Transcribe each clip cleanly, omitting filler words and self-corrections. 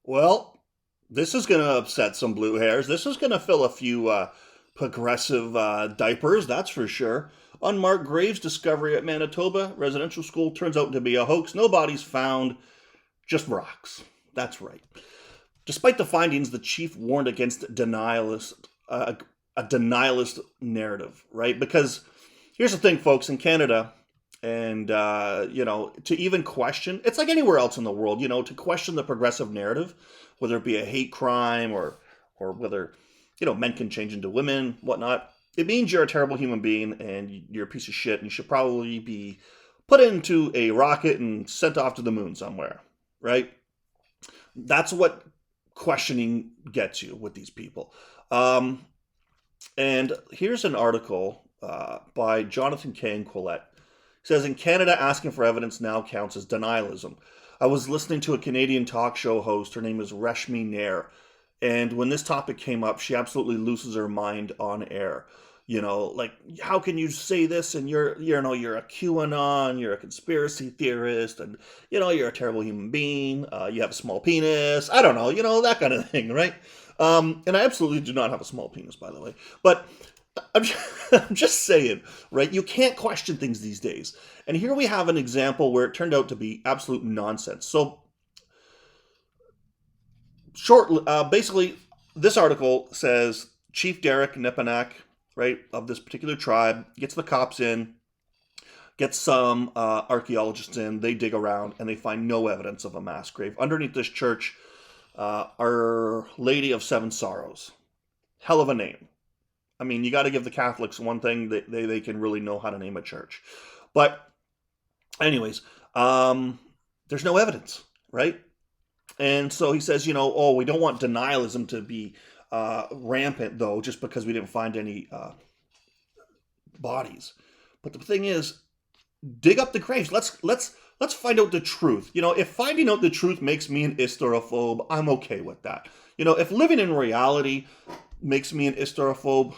Well, this is going to upset some blue hairs. This is going to fill a few progressive diapers, that's for sure. Unmarked graves discovery at Manitoba residential school turns out to be a hoax. No bodies found, just rocks. That's right. Despite the findings, the chief warned against a denialist narrative, right? Because here's the thing, folks, in Canada, and to even question, it's like anywhere else in the world, to question the progressive narrative, whether it be a hate crime or whether men can change into women, whatnot. It means you're a terrible human being and you're a piece of shit, and you should probably be put into a rocket and sent off to the moon somewhere, right? That's what questioning gets you with these people. Um, and here's an article by Jonathan K. and Quillette. It says, in Canada, asking for evidence now counts as denialism. I was listening to a Canadian talk show host. Her name is Reshmi Nair. And when this topic came up, she absolutely loses her mind on air. Like, how can you say this and you're a QAnon, you're a conspiracy theorist, and you're a terrible human being. You have a small penis. I don't know, that kind of thing, right? And I absolutely do not have a small penis, by the way. But I'm just, I'm just saying, right? You can't question things these days. And here we have an example where it turned out to be absolute nonsense. So, basically, this article says Chief Derek Nepanak, right, of this particular tribe, gets the cops in, gets some archaeologists in, they dig around, and they find no evidence of a mass grave. Underneath this church, Our Lady of Seven Sorrows. Hell of a name. I mean, you got to give the Catholics one thing, that they can really know how to name a church. But, anyways, there's no evidence, right? And so he says, oh, we don't want denialism to be rampant, though, just because we didn't find any bodies. But the thing is, dig up the graves. Let's find out the truth. If finding out the truth makes me an hysterophobe, I'm okay with that. If living in reality makes me an hysterophobe,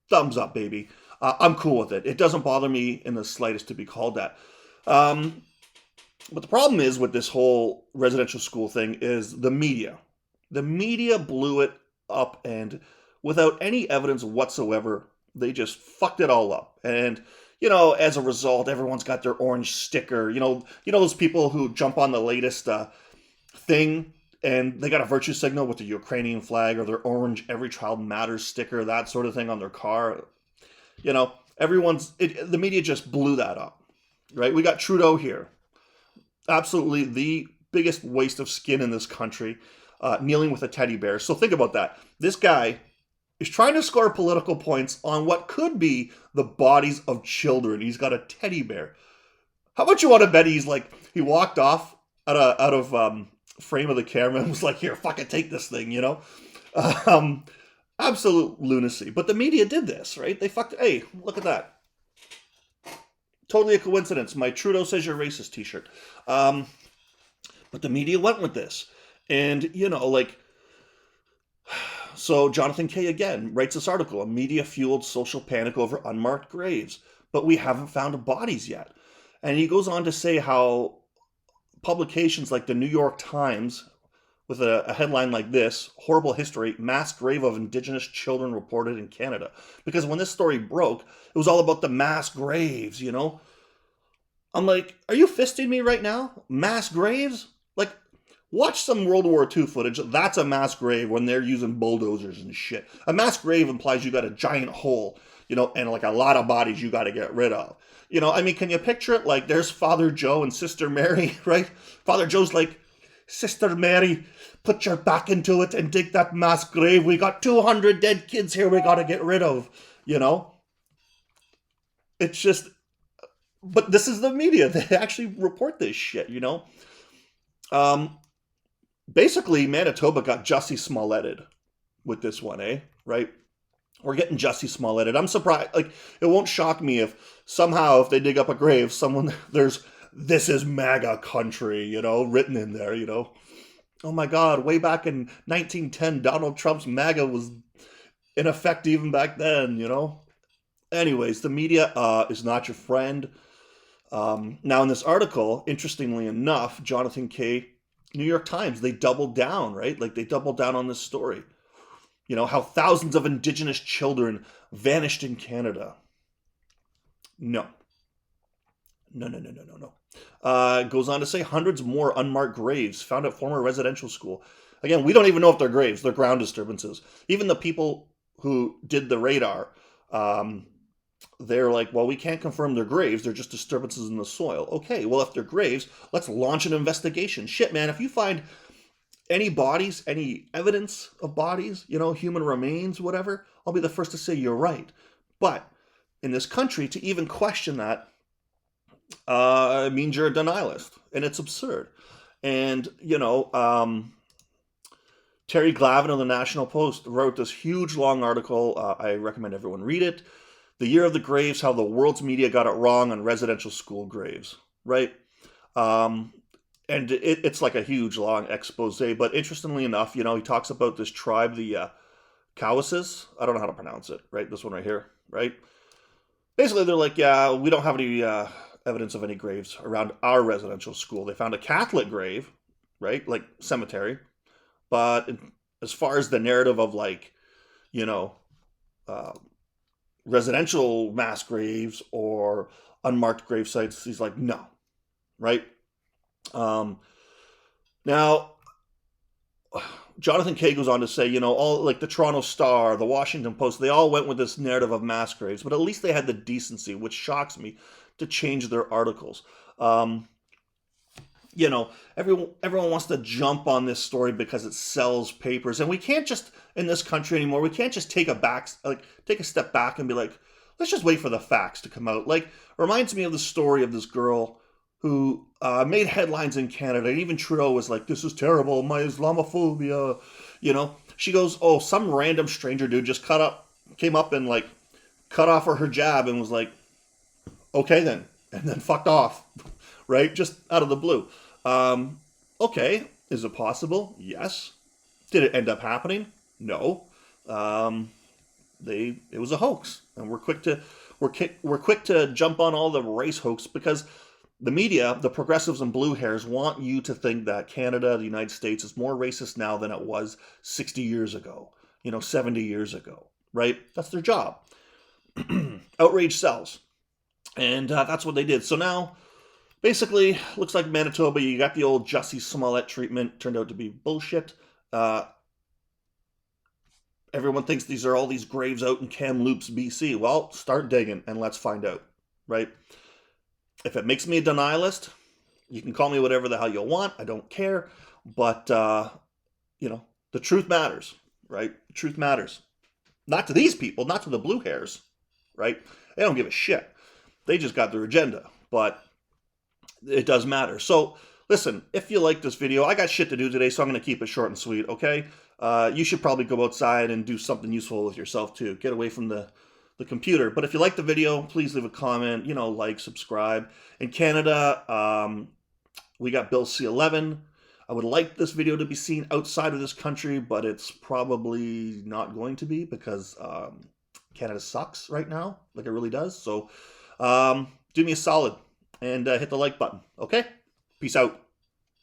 thumbs up, baby. I'm cool with it. It doesn't bother me in the slightest to be called that. But the problem is with this whole residential school thing is the media. The media blew it up, and without any evidence whatsoever, they just fucked it all up. And as a result, everyone's got their orange sticker. Those people who jump on the latest thing and they got a virtue signal with the Ukrainian flag or their orange "Every Child Matters" sticker, that sort of thing on their car. The media just blew that up, right? We got Trudeau here, absolutely the biggest waste of skin in this country, kneeling with a teddy bear. So think about that. This guy is trying to score political points on what could be the bodies of children. He's got a teddy bear. How much you want to bet he walked off out of frame of the camera and was like, here, fucking take this thing, Um, absolute lunacy. But the media did this, right? They fucked. Hey, look at that. Totally a coincidence. My Trudeau says you're racist t-shirt. But the media went with this. And, so Jonathan K. again writes this article, a media-fueled social panic over unmarked graves. But we haven't found bodies yet. And he goes on to say how publications like the New York Times, with a headline like this, horrible history, mass grave of Indigenous children reported in Canada. Because when this story broke, it was all about the mass graves, I'm like, are you fisting me right now? Mass graves? Like, watch some World War II footage. That's a mass grave when they're using bulldozers and shit. A mass grave implies you got a giant hole, and like a lot of bodies you got to get rid of. Can you picture it? Like, there's Father Joe and Sister Mary, right? Father Joe's like, Sister Mary, put your back into it and dig that mass grave. We got 200 dead kids here we got to get rid of, It's just, but this is the media. They actually report this shit, Um, Basically, Manitoba got Jussie Smolletted with this one, right? We're getting Jussie Smolletted. I'm surprised. Like, it won't shock me if somehow, if they dig up a grave, there's "This is MAGA country," written in there, Oh my God, way back in 1910, Donald Trump's MAGA was in effect even back then. Anyways, the media is not your friend. Now, in this article, interestingly enough, Jonathan K. New York Times, they doubled down, right? Like they doubled down on this story. You know, how thousands of Indigenous children vanished in Canada. No, no. Goes on to say hundreds more unmarked graves found at former residential school. Again, we don't even know if they're graves, they're ground disturbances. Even the people who did the radar, um, they're like, well, we can't confirm they're graves, they're just disturbances in the soil. Okay, well, if they're graves, let's launch an investigation. Shit, man, if you find any bodies, any evidence of bodies, you know, human remains, whatever, I'll be the first to say you're right. But in this country, to even question that means you're a denialist, and it's absurd. And Terry Glavin of the National Post wrote this huge long article. I recommend everyone read it. The Year of the Graves: How the World's Media Got It Wrong on Residential School Graves. Right. And it's like a huge long expose. But interestingly enough, he talks about this tribe, the Cowasis. I don't know how to pronounce it. Right. This one right here. Right. Basically, they're like, yeah, we don't have any evidence of any graves around our residential school. They found a Catholic grave, right, like cemetery, but as far as the narrative of like, you know, uh, residential mass graves or unmarked grave sites, he's like, no, right? Um, Now, Jonathan Kay goes on to say, all like the Toronto Star, the Washington Post, they all went with this narrative of mass graves, but at least they had the decency, which shocks me, to change their articles. Um, everyone wants to jump on this story because it sells papers, and we can't just in this country anymore. We can't just take a step back and be like, let's just wait for the facts to come out. Like, reminds me of the story of this girl who made headlines in Canada. And even Trudeau was like, this is terrible, my Islamophobia. She goes, oh, some random stranger dude just came up and like cut off her hijab and was like, okay then, and then fucked off, right? Just out of the blue. Okay, is it possible? Yes. Did it end up happening? No. Um, it was a hoax, and we're quick to jump on all the race hoax because the media, the progressives and blue hairs, want you to think that Canada, the United States, is more racist now than it was 60 years ago, 70 years ago, right? That's their job. Outrage sells. And that's what they did. So now, basically, looks like Manitoba, you got the old Jussie Smollett treatment, turned out to be bullshit. Uh, Everyone thinks these are all these graves out in Kamloops, BC. Well, start digging and let's find out, right? If it makes me a denialist, you can call me whatever the hell you want. I don't care. But, the truth matters, right? The truth matters. Not to these people, not to the blue hairs, right? They don't give a shit. They just got their agenda. But it does matter. So, listen, if you like this video, I got shit to do today, so I'm going to keep it short and sweet, okay? You should probably go outside and do something useful with yourself, too. Get away from the computer. But if you like the video, please leave a comment, like, subscribe. In Canada, we got Bill C-11. I would like this video to be seen outside of this country, but it's probably not going to be because Canada sucks right now, like it really does. So do me a solid and hit the like button, okay? Peace out.